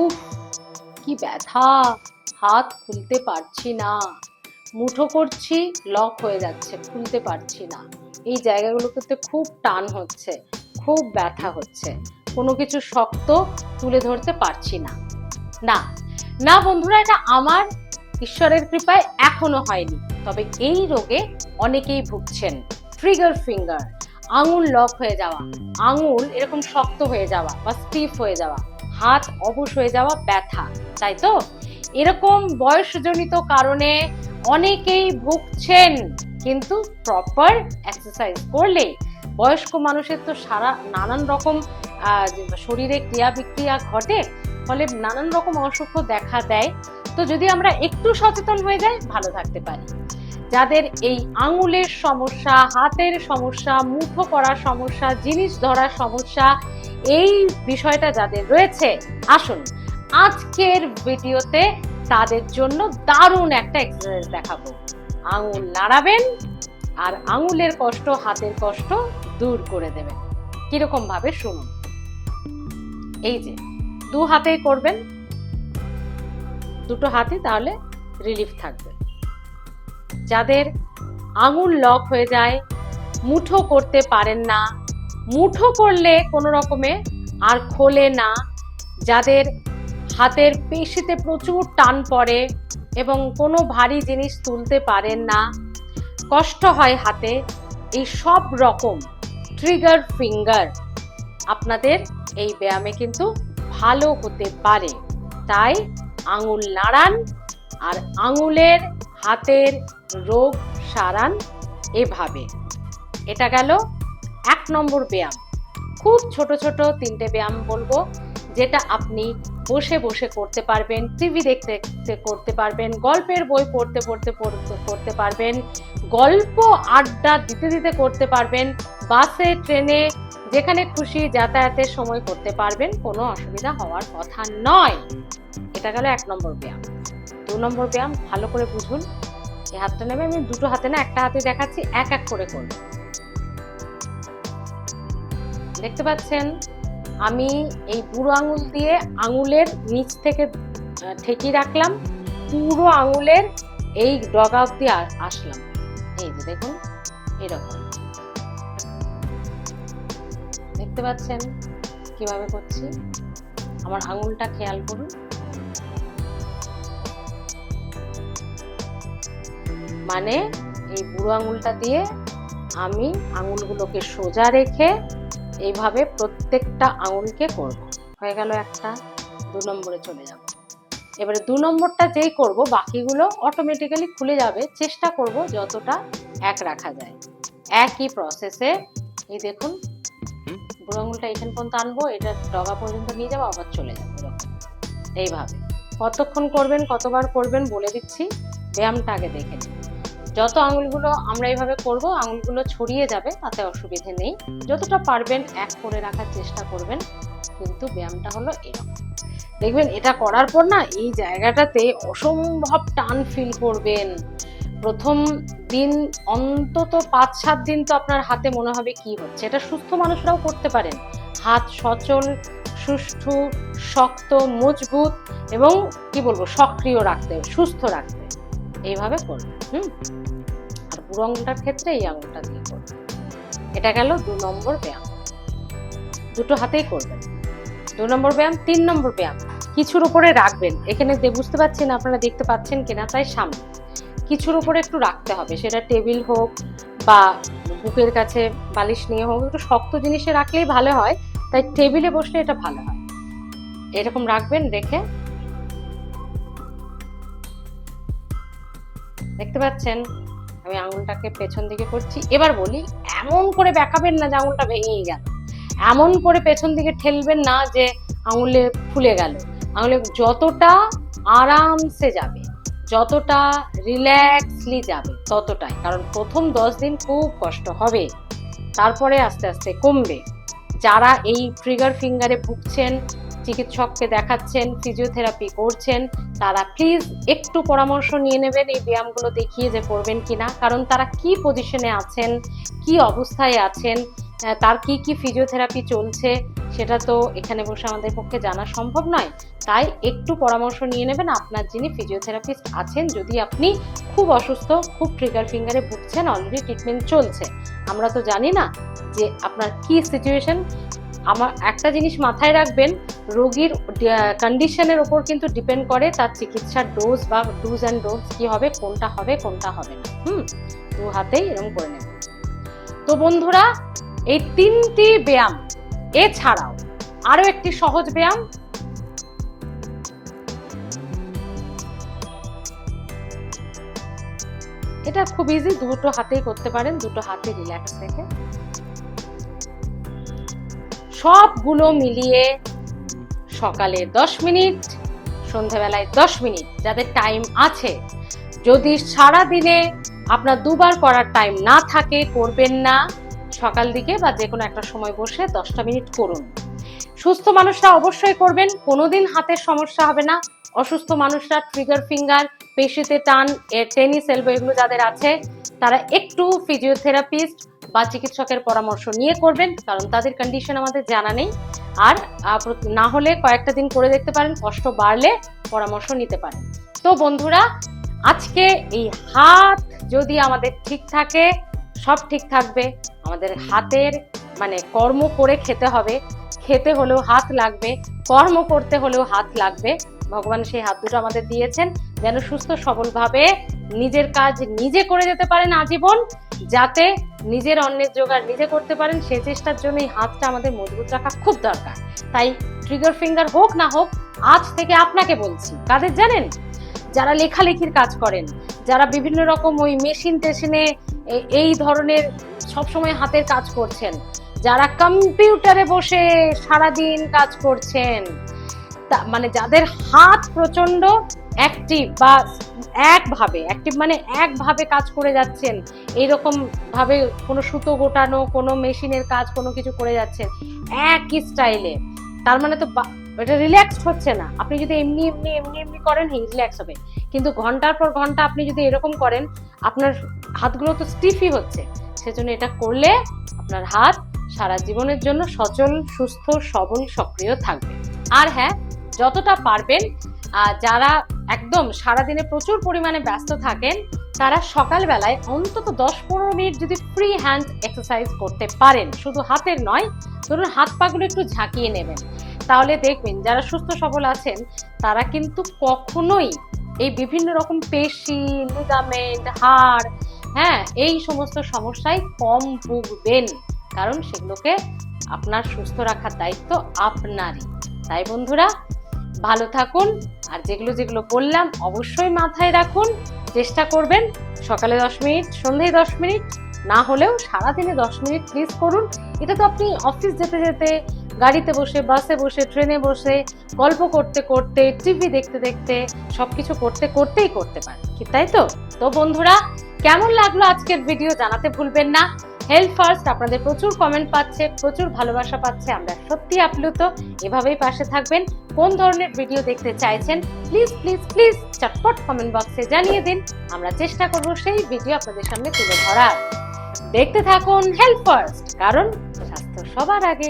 উফ, কি ব্যথা, হাত খুলতে পারছি না, মুঠো করছি লক হয়ে যাচ্ছে, খুলতে পারছি না। এই জায়গাগুলোতে খুব টান হচ্ছে, খুব ব্যথা হচ্ছে, কোনো কিছু শক্ত তুলে ধরতে পারছি না। না না বন্ধুরা, এটা আমার ঈশ্বরের কৃপায় এখনো হয়নি, তবে এই রোগে অনেকেই ভুগছেন। ট্রিগার ফিঙ্গার, আঙুল লক হয়ে যাওয়া, আঙুল এরকম শক্ত হয়ে যাওয়া বা স্টিফ হয়ে যাওয়া, হাত অবশ হয়ে যাওয়া, ব্যথা, তাই তো? এরকম বয়সজনিত কারণে অনেকেই ভুগছেন, কিন্তু প্রপার এক্সারসাইজ করলে বয়স্ক মানুষের তো সারা নানান রকম শরীরে ক্রিয়া বিক্রিয়া ঘটে, ফলে নানান রকম অসুখ দেখা দেয়। তো যদি আমরা একটু সচেতন হয়ে যাই, ভালো থাকতে পারি। যাদের এই আঙুলের সমস্যা, হাতের সমস্যা, মুঠো করার সমস্যা, জিনিস ধরার সমস্যা, এই বিষয়টা যাদের রয়েছে, আসুন আজকের ভিডিওতে তাদের জন্য দারুণ একটা এক্সারসাইজ দেখাবো। আঙুল নাড়াবেন আর আঙুলের কষ্ট, হাতের কষ্ট দূর করে দেবেন। কিরকম ভাবে শুনুন। এই যে দু হাতেই করবেন, দুটো হাতই, তাহলে রিলিফ থাকবে। যাদের আঙুল লক হয়ে যায়, মুঠো করতে পারেন না, মুঠো করলে কোনো রকমে আর খোলে না, যাদের হাতের পেশিতে প্রচুর টান পড়ে এবং কোনো ভারী জিনিস তুলতে পারেন না, কষ্ট হয় হাতে, এই সব রকম ট্রিগার ফিঙ্গার আপনাদের এই ব্যায়ামে কিন্তু ভালো হতে পারে। তাই আঙুল নাড়ান আর আঙুলের, হাতের রোগ সারান এভাবে। এটা গেল 1 নম্বর ব্যায়াম। খুব ছোট ছোট 3টে ব্যায়াম বলবো, যেটা আপনি বসে বসে করতে পারবেন, টিভি দেখতে দেখতে করতে পারবেন, গল্পের বই পড়তে পড়তে করতে পারবেন, গল্প আড্ডা দিতে দিতে করতে পারবেন, বাসে, ট্রেনে, যেখানে খুশি যাতায়াতের সময় করতে পারবেন, কোনো অসুবিধা হওয়ার কথা নয়। এটা গেল 1 নম্বর ব্যায়াম। 2 নম্বর ব্যায়াম ভালো করে বুঝুন। এই হাতটা নেবে, আমি দুটো হাতে না, একটা হাতে দেখাচ্ছি, এক এক করে করব। দেখতে পাচ্ছেন আমি এই বুড়ো আঙুল দিয়ে আঙুলের নিচ থেকে ঠেকিয়ে রাখলাম, পুরো আঙুলের এই ডগা অব্দি আসলাম। এই যে দেখুন, এরকম দেখতে পাচ্ছেন কিভাবে করছি। আমার আঙুলটা খেয়াল করুন। মানে এই বুড়ো আঙুলটা দিয়ে আমি আঙুলগুলোকে সোজা রেখে এইভাবে প্রত্যেকটা আঙুলকে করব। হয়ে গেল একটা। 2 নম্বরে চলে যাব। এবারে 2 নম্বরটা যেই করব, বাকিগুলো অটোমেটিক্যালি খুলে যাবে। চেষ্টা করব যতটা এক রাখা যায়। একই প্রসেসে এই দেখুন, বুড়ো আঙুলটা এখান পর্যন্ত আনবো, এটা ডগা পর্যন্ত নিয়ে যাবো, আবার চলে যাবো। এইভাবে কতক্ষণ করবেন, কতবার করবেন বলে দিচ্ছি, ব্যায়ামটা আগে দেখে নিন। যত আঙুলগুলো আমরা এইভাবে করব, আঙুলগুলো ছড়িয়ে যাবে, তাতে অসুবিধে নেই। যতটা পারবেন এক করে রাখার চেষ্টা করবেন, কিন্তু ব্যায়ামটা হলো এরকম। দেখবেন এটা করার পর না, এই জায়গাটাতে অসম্ভব টান ফিল করবেন। প্রথম দিন অন্তত 5-7 দিন তো আপনার হাতে মনে হবে কি হচ্ছে। এটা সুস্থ মানুষরাও করতে পারেন। হাত সচল, সুষ্ঠু, শক্ত, মজবুত এবং কি বলবো, সক্রিয় রাখতে, সুস্থ রাখতে এইভাবে করবেন। আর বুড়ো আঙুলটার ক্ষেত্রে এই আঙুলটা দিয়ে করবেন। এটা গেল 2 নম্বর ব্যায়াম। দুটো হাতেই করবেন। 2 নম্বর ব্যায়াম। 3 নম্বর ব্যায়াম কিছুর উপরে রাখবেন। এখানে বুঝতে পারছেন, আপনারা দেখতে পাচ্ছেন কিনা, তাই সামনে কিছুর উপরে একটু রাখতে হবে। সেটা টেবিল হোক বা বুকের কাছে বালিশ নিয়ে হোক, একটু শক্ত জিনিসে রাখলেই ভালো হয়। তাই টেবিলে বসলে এটা ভালো হয়। এরকম রাখবেন, রেখে দেখতে পাচ্ছেন আমি আঙুলটাকে পেছন দিকে করছি। এবার বলি, এমন করে বেঁকাবেন না যে আঙুলটা ভেঙেই গেল, এমন করে পেছন দিকে ঠেলবেন না যে আঙুলে ফুলে গেল। আঙুলে যতটা আরামসে যাবে, যতটা রিল্যাক্সলি যাবে, ততটাই। কারণ প্রথম 10 দিন খুব কষ্ট হবে, তারপরে আস্তে আস্তে কমবে। যারা এই ট্রিগার ফিঙ্গারে ভুগছেন, চিকিৎসককে দেখাচ্ছেন, ফিজিওথেরাপি করছেন, তারা প্লিজ একটু পরামর্শ নিয়ে নেবেন এই ব্যায়ামগুলো দেখিয়ে যে করবেন কিনা। কারণ তারা কি পজিশনে আছেন, কি অবস্থায় আছেন, তার কি কি ফিজিওথেরাপি চলছে সেটা তো এখানে বসে আমাদের পক্ষে জানা সম্ভব নয়। তাই একটু পরামর্শ নিয়ে নেবেন আপনার যিনি ফিজিওথেরাপিস্ট আছেন। যদি আপনি খুব অসুস্থ, খুব ট্রিগার ফিঙ্গারে ভুগছেন, অলরেডি ট্রিটমেন্ট চলছে, আমরা তো জানি না যে আপনার কি সিচুয়েশন। আমার একটা জিনিস মাথায় রাখবেন, রোগীর কন্ডিশনের ওপর কিন্তু ডিপেন্ড করে তার চিকিৎসার ডোজ বা ডুজ অ্যান্ড ডোজ কি হবে, কোনটা হবে কোনটা হবে না। দু হাতেই এরকম করে নেবেন। তো বন্ধুরা, এই 3টি ব্যায়াম এছাড়াও আরো একটি সহজ ব্যায়াম, এটা খুব ইজি, দুটো হাতেই করতে পারেন, দুটো হাতে রিল্যাক্স রেখে। সবগুলো মিলিয়ে সকালে 10 মিনিট, সন্ধ্যাবেলায় 10 মিনিট, যাদের টাইম আছে। যদি সারা দিনে আপনার দুবার করার টাইম না থাকে, করবেন না, সকাল দিকে বা যে কোনো একটা সময় বসে 10টা মিনিট করুন। সুস্থ মানুষরা অবশ্যই করবেন, কোনোদিন হাতের সমস্যা হবে না। অসুস্থ মানুষরা ট্রিগার ফিঙ্গার, পেশিতে টান, টেনিস এলবো এগুলো যাদের আছে, তারা একটু ফিজিওথেরাপিস্ট বা চিকিৎসকের পরামর্শ নিয়ে করবেন, কারণ তাদের কন্ডিশন আমাদের জানা নেই। আর না হলে কয়েকটা দিন করে দেখতে পারেন, কষ্ট বাড়লে পরামর্শ নিতে পারেন। তো বন্ধুরা, আজকে এই হাত যদি আমাদের ঠিক থাকে, সব ঠিক থাকবে। আমাদের হাতের মানে কর্ম করে খেতে হবে, খেতে হলেও হাত লাগবে, কর্ম করতে হলেও হাত লাগবে। ভগবান সেই হাত দুটো আমাদের দিয়েছেন যেন সুস্থ সবলভাবে নিজের কাজ নিজে করে যেতে পারেন আজীবন, যাতে নিজের অন্যের জোগাড় নিজে করতে পারেন। সেই চেষ্টার জন্য এই হাতটা আমাদের মজবুত রাখা খুব দরকার। তাই ট্রিগার ফিঙ্গার হোক না হোক, আজ থেকে আপনাকে বলছি, কাদের জানেন? যারা লেখালেখির কাজ করেন, যারা বিভিন্ন রকম ওই মেশিন টেশিনে এই ধরনের সবসময় হাতের কাজ করছেন, যারা কম্পিউটারে বসে সারাদিন কাজ করছেন, মানে যাদের হাত প্রচন্ড অ্যাক্টিভ বা একভাবে কাজ করে যাচ্ছেন, এইরকম ভাবে কোনো সুতো গোটানো, কোনো মেশিনের কাজ, কোনো কিছু করে যাচ্ছেন একই স্টাইলে, তার মানে তো এটা রিল্যাক্সড হচ্ছে না। আপনি যদি এমনি এমনি এমনি এমনি করেন, রিল্যাক্স হবে, কিন্তু ঘন্টার পর ঘন্টা আপনি যদি এরকম করেন, আপনার হাতগুলো তো স্টিফই হচ্ছে। সেজন্য এটা করলে আপনার হাত সারা জীবনের জন্য সচল, সুস্থ, সবল, সক্রিয় থাকবে। আর হ্যাঁ, যতটা পারবেন, যারা একদম সারাদিনে প্রচুর পরিমাণে ব্যস্ত থাকেন, তারা সকালবেলায় অন্তত 10-15 মিনিট যদি ফ্রি হ্যান্ড এক্সারসাইজ করতে পারেন, শুধু হাতের নয়, ধরুন হাত পাগুলো একটু ঝাঁকিয়ে নেবেন, তাহলে দেখবেন যারা সুস্থ সবল আছেন তারা কিন্তু কখনোই এই বিভিন্ন রকম পেশি, লিগামেন্ট, হাড়, এই সমস্ত সমস্যায় কম ভুগবেন, কারণ সেগুলোকে আপনার সুস্থ রাখার দায়িত্ব আপনারই। তাই বন্ধুরা, ভালো থাকুন, আর যেগুলো যেগুলো বললাম অবশ্যই মাথায় রাখুন। চেষ্টা করবেন সকালে 10 মিনিট, সন্ধ্যায় 10 মিনিট, না হলেও সারাদিনে 10 মিনিট প্লিজ করুন। এটা তো আপনি অফিস যেতে যেতে, গাড়িতে বসে, বাসে বসে, ট্রেনে বসে, গল্প করতে করতে, টিভি দেখতে দেখতে, সবকিছু করতে করতেই করতে পারেন, তাই তো? তো বন্ধুরা, কেমন লাগলো আজকের ভিডিও জানাতে ভুলবেন না। হেলথ ফার্স্ট আপনাদের প্রচুর কমেন্ট পাচ্ছে, প্রচুর ভালোবাসা পাচ্ছে, আমরা সত্যি আপ্লুত। এভাবেই পাশে থাকবেন। কোন ধরনের ভিডিও দেখতে চাইছেন প্লিজ প্লিজ প্লিজ চটপট কমেন্ট বক্সে জানিয়ে দিন, আমরা চেষ্টা করব সেই ভিডিও আপনাদের সামনে তুলে ধরার। দেখতে থাকুন হেলথ ফার্স্ট, কারণ স্বাস্থ্য সবার আগে।